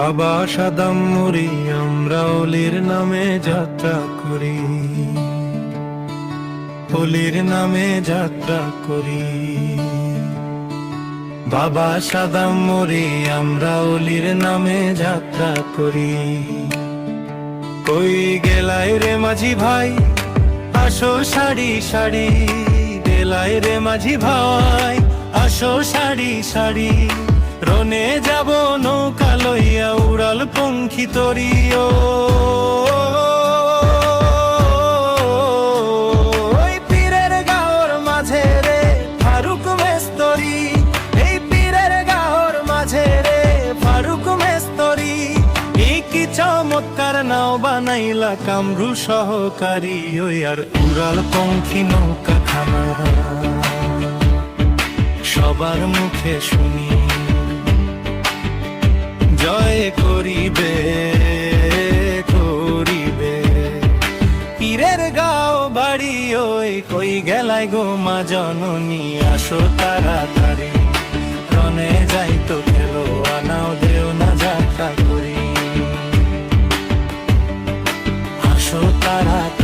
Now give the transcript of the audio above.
বাবা সাদাম মুড়ি আমরা অলির নামে যাত্রা করি, অলির নামে যাত্রা করি। বাবা সাদাম মুড়ি আমরা অলির নামে যাত্রা করি। কই গেলাই রে মাঝি ভাই আসো সারি সারি, গেলাই রে মাঝি ভাই আসো সারি সারি। রনে যাব নৌকা লইয়া উড়াল পঙ্খী তরিও, ওই পীরের গাওর মাঝে রে ফারুক মেস্তরি, এই পীরের গাওর মাঝে রে ফারুক মেস্তরি। এই কি চমৎকার নাও বানাইলা কামরু সহকারী, ওই আর উড়াল পঙ্খী নৌকা খানা সবার মুখে শুনি। জয় করিবে করিবে পীরের গাও বাড়ি, ওই কই গেলাই গো মা জননী আসো তাড়াতাড়ি। রনে যাই তো খেলো আনাও দেও না যাত্রা করি, আসো তাড়াতাড়ি।